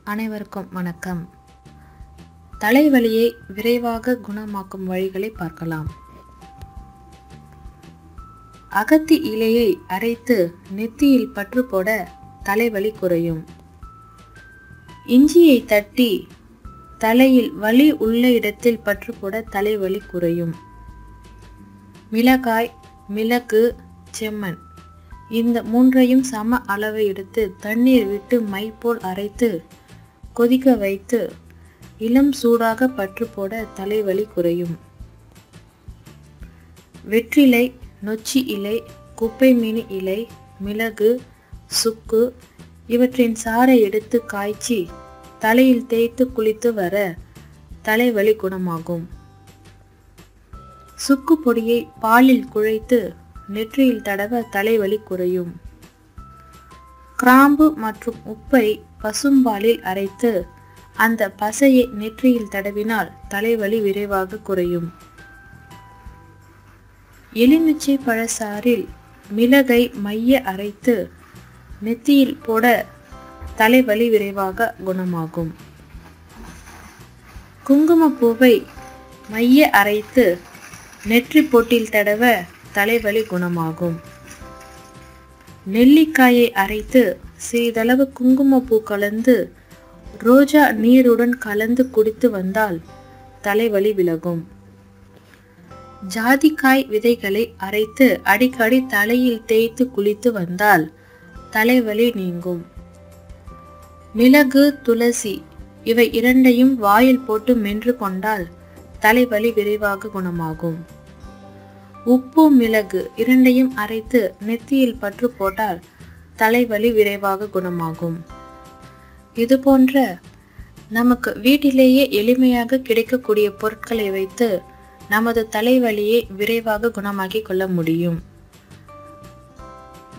அனைவருக்கும் வணக்கம். தலைவலியை விரைவாக குணமாக்கும் வழிகளை பார்க்கலாம். அகத்தி இலையை அரைத்து நெத்தியில் பற்று போட தலைவலி குறையும். இஞ்சியை தட்டி தலையில் வலி உள்ள இடத்தில் பற்று போட தலைவலி குறையும். மிளகாய், மிளகு, செம்மண் இந்த மூன்றையும் சம அளவு எடுத்து தண்ணீர் விட்டு மை போல் அரைத்து கொதிக்க வைத்து இளம் சூடாக பற்று போட தலைவலி குறையும். வெற்றிலை, நொச்சி இலை, குப்பைமேனி இலை, மிளகு, சுக்கு இவற்றின் சாறை எடுத்து காய்ச்சி தலையில் தேய்த்து குளித்து வர தலைவலி குணமாகும். சுக்கு பொடியை பாலில் குழைத்து நெற்றியில் தடவ தலைவலி குறையும். கிராம்பு மற்றும் உப்பை பசும்பாலில் அரைத்து அந்த பசையை நெற்றியில் தடவினால் தலைவலி விரைவாக குறையும். எலுமிச்சை பழச்சாறில் மிளகை மைய அரைத்து நெத்தியில் போட தலைவலி விரைவாக குணமாகும். குங்குமப்பூவை மைய அரைத்து நெற்றி பொட்டில் தடவ தலைவலி குணமாகும். நெல்லிக்காயை அரைத்து சிறிதளவு குங்குமப்பூ கலந்து ரோஜா நீருடன் கலந்து குடித்து வந்தால் தலைவலி விலகும். ஜாதிக்காய் விதைகளை அரைத்து அடிக்கடி தலையில் தேய்த்து குளித்து வந்தால் தலைவலி நீங்கும். மிளகு, துளசி இவை இரண்டையும் வாயில் போட்டு மென்று கொண்டால் தலைவலி விரைவாக குணமாகும். உப்பு, மிளகு இரண்டையும் அரைத்து நெத்தியில் பற்று போட்டால் தலைவலி விரைவாக குணமாகும். இது போன்ற நமக்கு வீட்டிலேயே எளிமையாக கிடைக்கக்கூடிய பொருட்களை வைத்து நமது தலைவலியை விரைவாக குணமாக்கி கொள்ள முடியும்.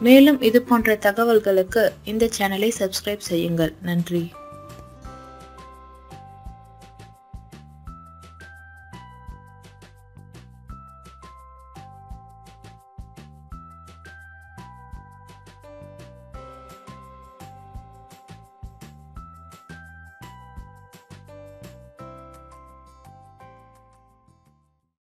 மேலும் இது போன்ற தகவல்களுக்கு இந்த சேனலை சப்ஸ்கிரைப் செய்யுங்கள். நன்றி.